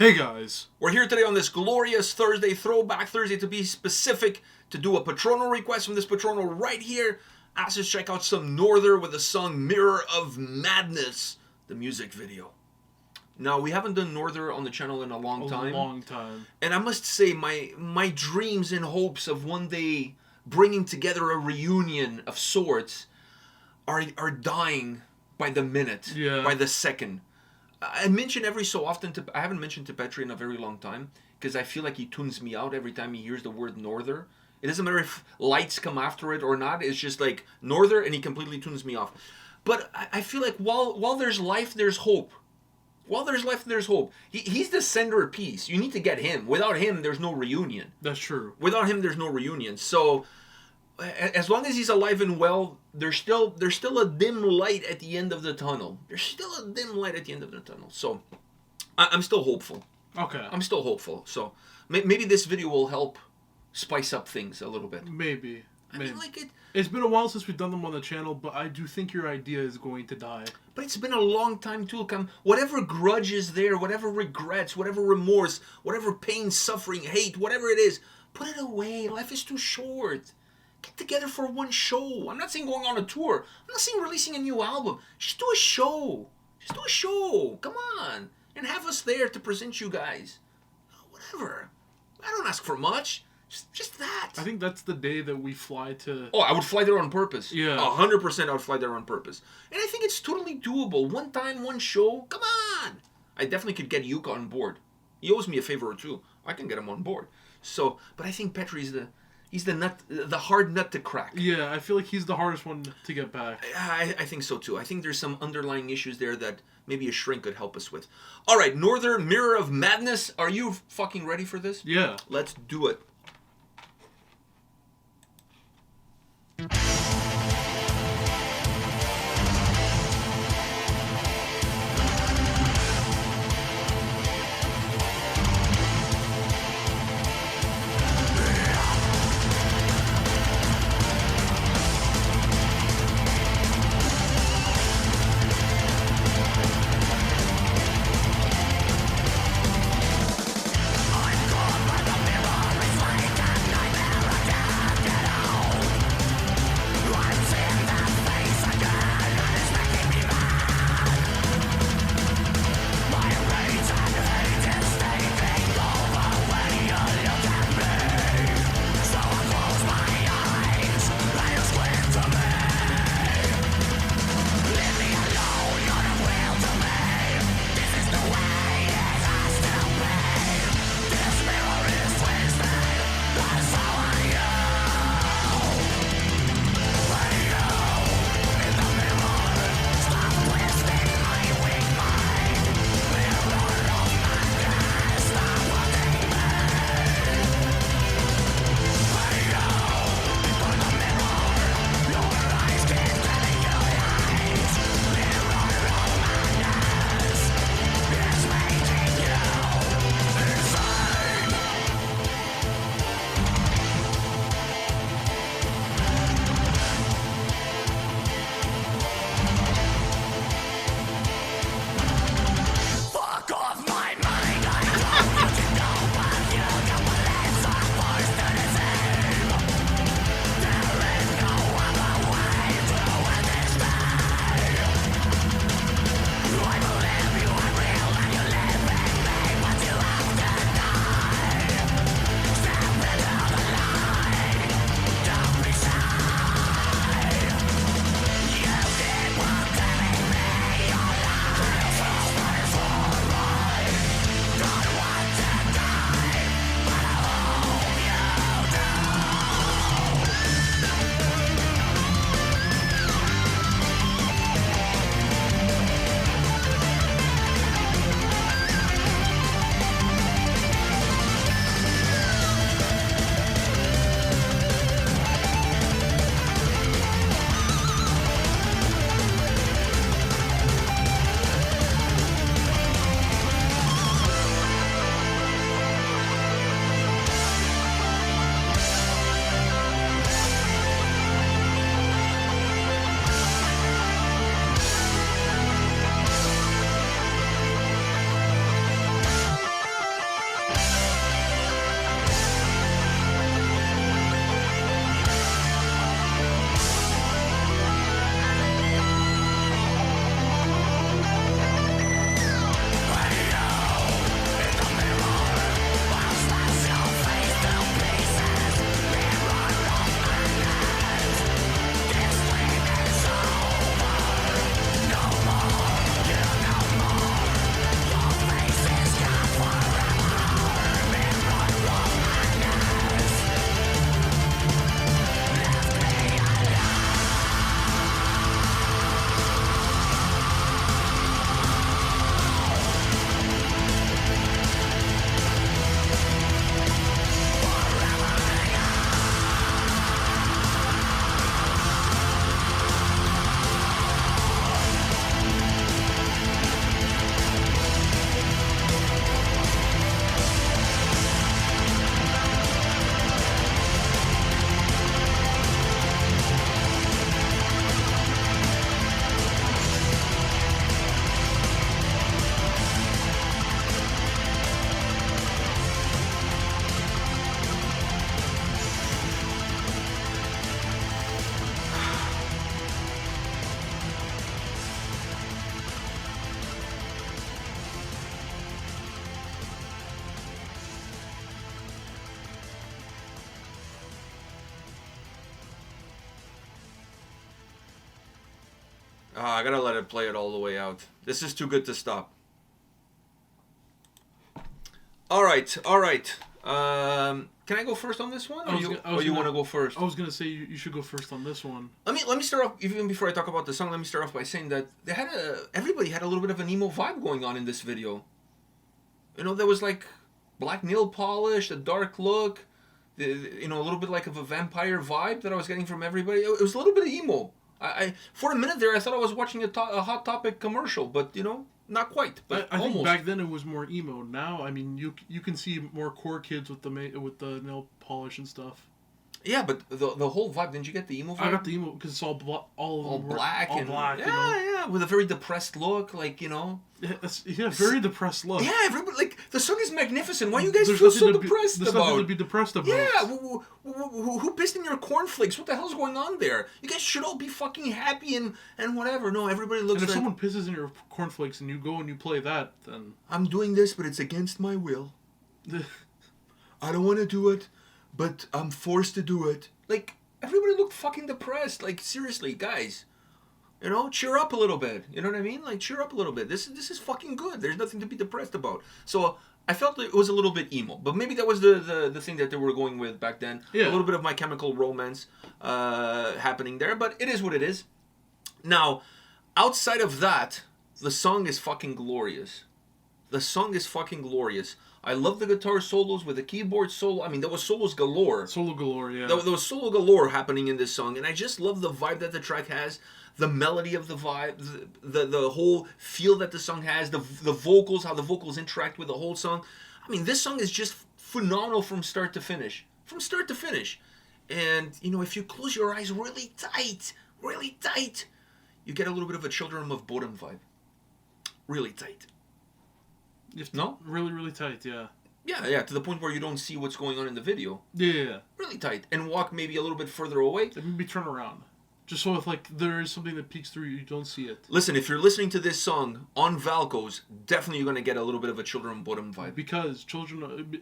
Hey guys! We're here today on this glorious Thursday, Throwback Thursday to be specific, to do a Patronal request from this Patronal right here. Asked us to check out some Norther with the song Mirror of Madness, the music video. Now, we haven't done Norther on the channel in a long time. And I must say, my dreams and hopes of one day bringing together a reunion of sorts are dying by the minute, by the second. I mention every so often, I haven't mentioned to Petri in a very long time, because I feel like he tunes me out every time he hears the word Norther. It doesn't matter if lights come after it or not, it's just like Norther, and he completely tunes me off. But I feel like while there's life, there's hope. While there's life, there's hope. He's the centerpiece. You need to get him. Without him, there's no reunion. That's true. Without him, there's no reunion. So, as long as he's alive and well, there's still a dim light at the end of the tunnel. There's still a dim light at the end of the tunnel. So, I'm still hopeful. Okay. I'm still hopeful. So, maybe this video will help spice up things a little bit. Maybe. I mean, like it's been a while since we've done them on the channel, but I do think your idea is going to die. But it's been a long time too. Whatever grudge is there, whatever regrets, whatever remorse, whatever pain, suffering, hate, whatever it is, put it away. Life is too short. Get together for one show. I'm not saying going on a tour. I'm not saying releasing a new album. Just do a show. Just do a show. Come on. And have us there to present you guys. Whatever. I don't ask for much. Just that. I think that's the day that we fly to... Oh, I would fly there on purpose. Yeah. 100% I would fly there on purpose. And I think it's totally doable. One time, one show. Come on. I definitely could get Yuka on board. He owes me a favor or two. I can get him on board. So, but I think Petri's the hard nut to crack. Yeah, I feel like he's the hardest one to get back. I think so too. I think there's some underlying issues there that maybe a shrink could help us with. All right, Norther, Mirror of Madness. Are you fucking ready for this? Yeah. Let's do it. I'm caught by the mirror, I gotta let it play it all the way out. This is too good to stop. All right. Can I go first on this one, or you want to go first? I was gonna say you should go first on this one. Let me start off. Even before I talk about the song, let me start off by saying that everybody had a little bit of an emo vibe going on in this video. You know, there was like black nail polish, a dark look, a little bit like of a vampire vibe that I was getting from everybody. It was a little bit of emo. I for a minute there, I thought I was watching a Hot Topic commercial, but not quite. But I almost. think back then it was more emo. Now, I mean, you can see more core kids with the nail polish and stuff. Yeah, but the whole vibe. Didn't you get the emo vibe? I got the emo because it's all black. All black. Yeah, with a very depressed look, very depressed look. Yeah, everybody the song is magnificent. Why you guys feel so depressed about? There's nothing to be depressed about. Yeah, who pissed in your cornflakes? What the hell's going on there? You guys should all be fucking happy and whatever. No, everybody looks. And if someone pisses in your cornflakes and you go and you play that, then I'm doing this, but it's against my will. I don't want to do it, but I'm forced to do it. Everybody looked fucking depressed. Seriously, guys. Cheer up a little bit. You know what I mean? Cheer up a little bit. This is fucking good. There's nothing to be depressed about. So I felt it was a little bit emo, but maybe that was the thing that they were going with back then. Yeah. A little bit of My Chemical Romance happening there, but it is what it is. Now, outside of that, the song is fucking glorious. The song is fucking glorious. I love the guitar solos with the keyboard solo. I mean, there was solos galore. Solo galore, yeah. There was solo galore happening in this song, and I just love the vibe that the track has, the melody of the vibe, the whole feel that the song has, the vocals, how the vocals interact with the whole song. I mean, this song is just phenomenal from start to finish. From start to finish. And, if you close your eyes really tight, you get a little bit of a Children of Bodom vibe. Really tight. No? Really, really tight, yeah. Yeah, to the point where you don't see what's going on in the video. Yeah. Really tight. And walk maybe a little bit further away. Maybe turn around. Just so if there is something that peeks through you don't see it. Listen, if you're listening to this song on Valco's, definitely you're going to get a little bit of a Children of Bodom vibe. Because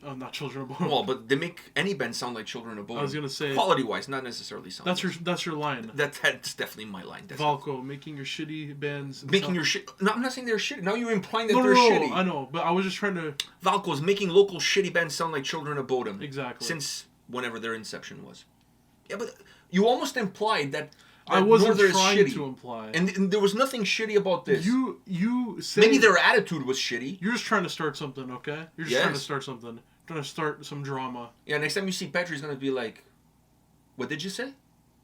not Children of Bodom. Well, but they make any band sound like Children of Bodom. I was going to say... Quality-wise, not necessarily sound. That's your line. That's definitely my line. Valco, making your shitty bands... Making your shit... No, I'm not saying they're shitty. Now you're implying that they're shitty. I know, but I was just trying to... Valco's making local shitty bands sound like Children of Bodom. Exactly. Since whenever their inception was. Yeah, but you almost implied that... I wasn't trying to imply. And there was nothing shitty about this. You said... Maybe their attitude was shitty. You're just trying to start something, okay? You're just trying to start something. Trying to start some drama. Yeah, next time you see Petri, he's going to be like, what did you say?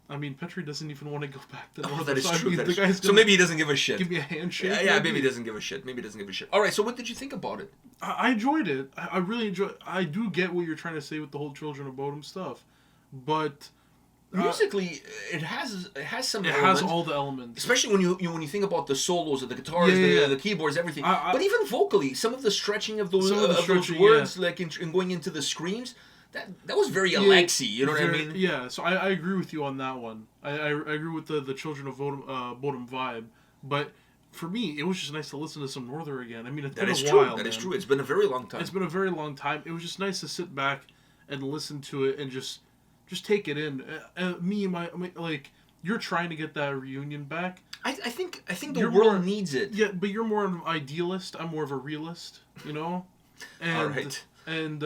I mean, Petri doesn't even want to go back to North. That is true. So maybe he doesn't give a shit. Give me a handshake. Yeah, maybe he doesn't give a shit. All right, so what did you think about it? I enjoyed it. I really enjoyed it. I do get what you're trying to say with the whole Children of Bodom stuff. But... musically, it has some elements. It has all the elements. Especially when you think about the solos of the guitars, the keyboards, everything. But even vocally, some of the stretching of those words, in going into the screams, that was very Alexi, you know what I mean? Yeah, so I agree with you on that one. I agree with the Children of Bodom vibe. But for me, it was just nice to listen to some Norther again. I mean, it's been a while. That is true. It's been a very long time. It's been a very long time. It was just nice to sit back and listen to it and just take it in. You're trying to get that reunion back. I think the world needs it. Yeah, but you're more of an idealist. I'm more of a realist. And, all right. And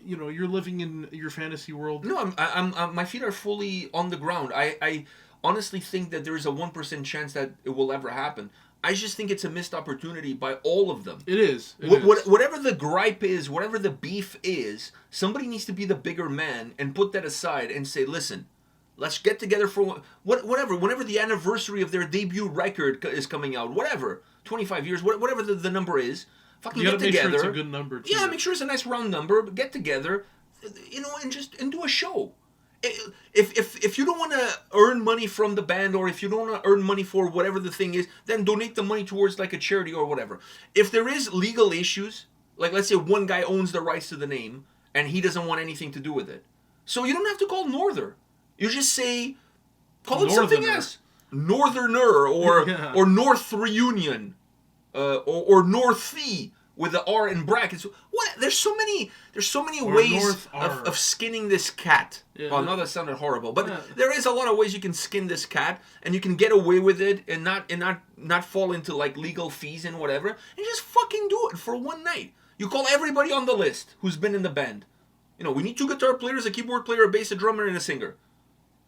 you're living in your fantasy world. No, I'm my feet are fully on the ground. I honestly think that there is a 1% chance that it will ever happen. I just think it's a missed opportunity by all of them. It is. Whatever the gripe is, whatever the beef is, somebody needs to be the bigger man and put that aside and say, listen, let's get together for whatever. Whenever the anniversary of their debut record is coming out, whatever, 25 years, whatever the number is, fucking get together. Make sure it's a good number, too. Yeah, make sure it's a nice round number, but get together, and do a show. If you don't want to earn money from the band, or if you don't want to earn money for whatever the thing is, then donate the money towards like a charity or whatever. If there is legal issues, like let's say one guy owns the rights to the name and he doesn't want anything to do with it, so you don't have to call Norther. You just call it something else, Northerner or North Reunion, or Northie. with the R in brackets. What? There's so many Or ways North R. of skinning this cat. Yeah. Well, no, that sounded horrible, but Yeah. there is a lot of ways you can skin this cat, and you can get away with it and not fall into like legal fees and whatever, and just fucking do it for one night. You call everybody on the list who's been in the band. You know, we need 2 guitar players, a keyboard player, a bass, a drummer, and a singer.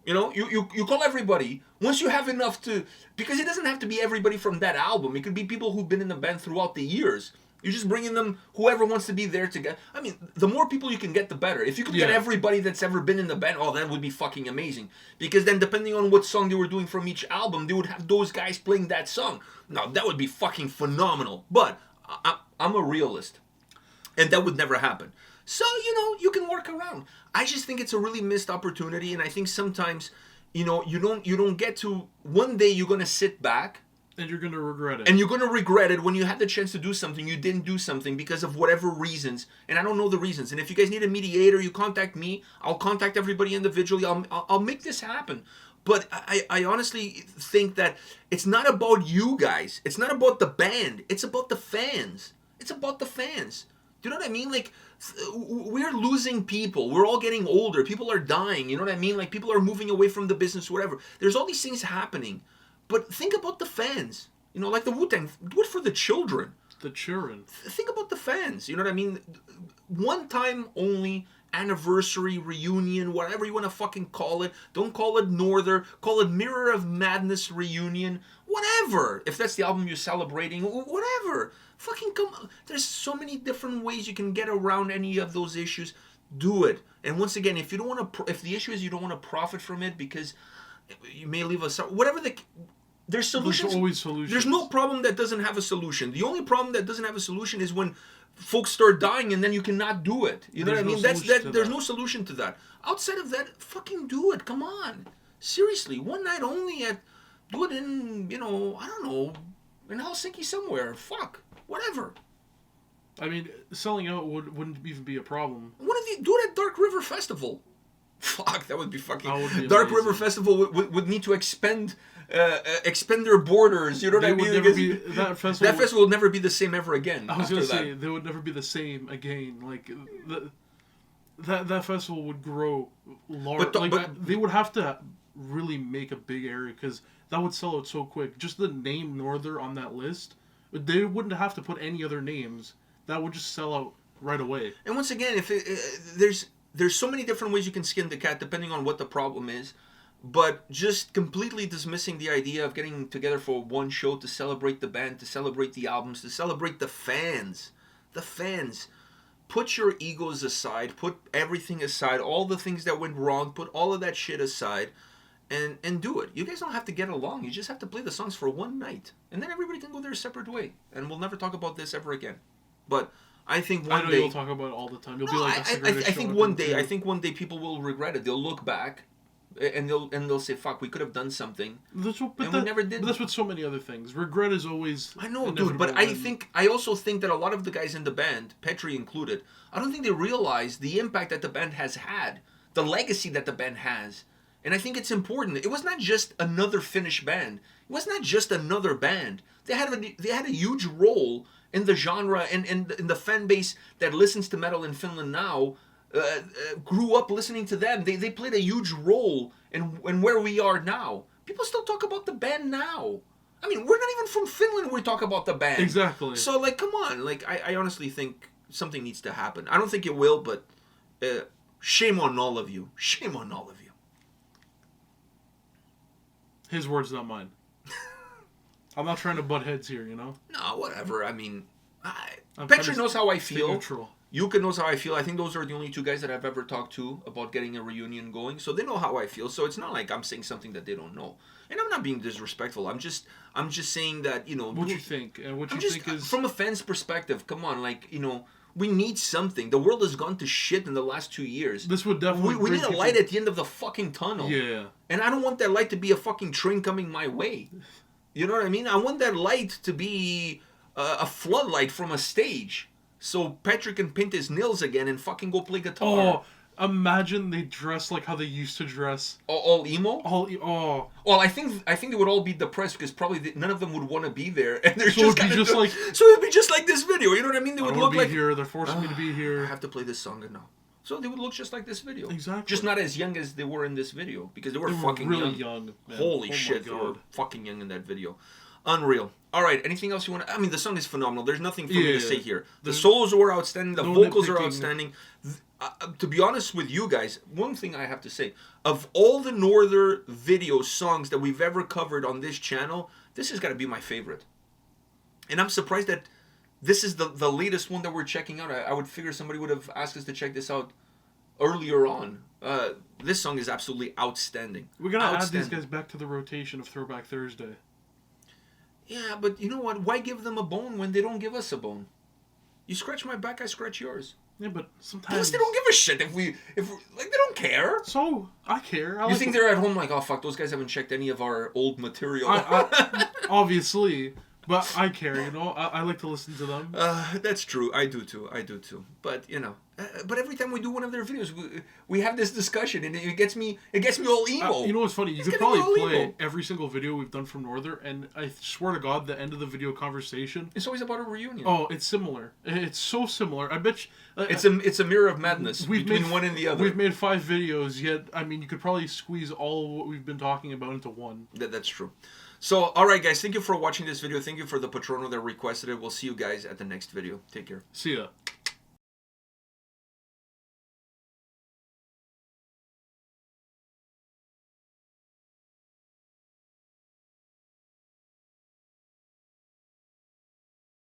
You know, you call everybody. Once you have enough to... Because it doesn't have to be everybody from that album. It could be people who've been in the band throughout the years. You're just bringing them, whoever wants to be there together. I mean, the more people you can get, the better. If you could get everybody that's ever been in the band, that would be fucking amazing. Because then depending on what song they were doing from each album, they would have those guys playing that song. Now, that would be fucking phenomenal. But I'm a realist. And that would never happen. So, you know, you can work around. I just think it's a really missed opportunity, and I think sometimes, you know, you don't get to... One day you're going to sit back... And you're going to regret it. And you're going to regret it when you had the chance to do something, you didn't do something because of whatever reasons. And I don't know the reasons. And if you guys need a mediator, you contact me. I'll contact everybody individually. I'll make this happen. But I honestly think that it's not about you guys. It's not about the band. It's about the fans. It's about the fans. Do you know what I mean? Like, we're losing people. We're all getting older. People are dying. You know what I mean? Like, people are moving away from the business, whatever. There's all these things happening. But think about the fans. You know, like the Wu-Tang. Do it for the children. The children. Think about the fans. You know what I mean? One time only, anniversary, reunion, whatever you want to fucking call it. Don't call it Norther. Call it Mirror of Madness reunion. Whatever. If that's the album you're celebrating, whatever. Fucking come on. There's so many different ways you can get around any of those issues. Do it. And once again, if you don't want to, if the issue is you don't want to profit from it because you may leave us, whatever there's solutions. There's always solutions. There's no problem that doesn't have a solution. The only problem that doesn't have a solution is when folks start dying and then you cannot do it. You know what I mean? There's no solution to that. Outside of that, fucking do it. Come on. Seriously, one night only do it in, you know, I don't know, in Helsinki somewhere. Fuck. Whatever. I mean, selling out wouldn't even be a problem. What if you do it at Dark River Festival? Fuck, that would be fucking... That would be Dark amazing. River Festival would need to expend their borders. You know what I mean? That festival will never be the same ever again. I was going to say, they would never be the same again. Like, that festival would grow large. But they would have to really make a big area because that would sell out so quick. Just the name Norther on that list, they wouldn't have to put any other names. That would just sell out right away. And once again, if there's so many different ways you can skin the cat depending on what the problem is, but just completely dismissing the idea of getting together for one show to celebrate the band, to celebrate the albums, to celebrate the fans. The fans. Put your egos aside, put everything aside, all the things that went wrong, put all of that shit aside, and do it. You guys don't have to get along. You just have to play the songs for one night. And then everybody can go their separate way. And we'll never talk about this ever again. But I think one day... you'll talk about it all the time. You'll be like, that's the greatest I show think I've one been day, to. I think one day people will regret it. They'll look back and they'll say, fuck, we could have done something. We never did. But that's with so many other things. Regret is always... I know, dude, but I also think that a lot of the guys in the band, Petri included, I don't think they realize the impact that the band has had, the legacy that the band has. And I think it's important. It was not just another Finnish band. It was not just another band. They had a huge role in the genre and in the fan base that listens to metal in Finland now. Grew up listening to them. They played a huge role in where we are now. People still talk about the band now. I mean, we're not even from Finland when we talk about the band. Exactly. So, like, come on. Like, I honestly think something needs to happen. I don't think it will, but shame on all of you. Shame on all of you. His words, not mine. I'm not trying to butt heads here, you know? No, whatever. I mean, I'm Petri knows how I stay feel. neutral. Yuka knows how I feel. I think those are the only two guys that I've ever talked to about getting a reunion going. So they know how I feel. So it's not like I'm saying something that they don't know. And I'm not being disrespectful. I'm just saying that, you know... What you think. And what you think is... From a fan's perspective, come on, like, you know, we need something. The world has gone to shit in the last 2 years. This would definitely... We need a light at the end of the fucking tunnel. Yeah. And I don't want that light to be a fucking train coming my way. You know what I mean? I want that light to be a floodlight from a stage. So Patrick can paint his nails again and fucking go play guitar. Oh, Imagine they dress like how they used to dress. All emo? Oh. Well, I think they would all be depressed because probably none of them would want to be there, and they're So just it'd be just like. So it'd be just like this video. You know what I mean? They would I look be like here. They're forcing me to be here. I have to play this song now. So they would look just like this video. Exactly. Just not as young as they were in this video because they were They fucking really young. man. Holy Oh shit, they were fucking young in that video. Unreal. All right, anything else you want to... I mean, the song is phenomenal. There's nothing for me to say here. The solos were outstanding. The vocals are outstanding. To be honest with you guys, one thing I have to say. Of all the Northern video songs that we've ever covered on this channel, this has got to be my favorite. And I'm surprised that this is the latest one that we're checking out. I would figure somebody would have asked us to check this out earlier on. This song is absolutely outstanding. We're going to add these guys back to the rotation of Throwback Thursday. Yeah, but you know what? Why give them a bone when they don't give us a bone? You scratch my back, I scratch yours. Yeah, but sometimes... Plus, they don't give a shit if we like, they don't care. So, I care. You think they're at home like, oh, fuck, those guys haven't checked any of our old material. Obviously... But I care, you know. I like to listen to them. That's true. I do too. But you know, but every time we do one of their videos, we have this discussion, and it gets me all emo. You know what's funny? You could probably play every single video we've done from Northern, and I swear to God, the end of the video conversation, it's always about a reunion. Oh, it's similar. It's so similar. I bet you, it's a mirror of madness between one and the other. We've made 5 videos, yet I mean, you could probably squeeze all of what we've been talking about into one. That's true. So, alright guys, thank you for watching this video. Thank you for the Patrono that requested it. We'll see you guys at the next video. Take care. See ya.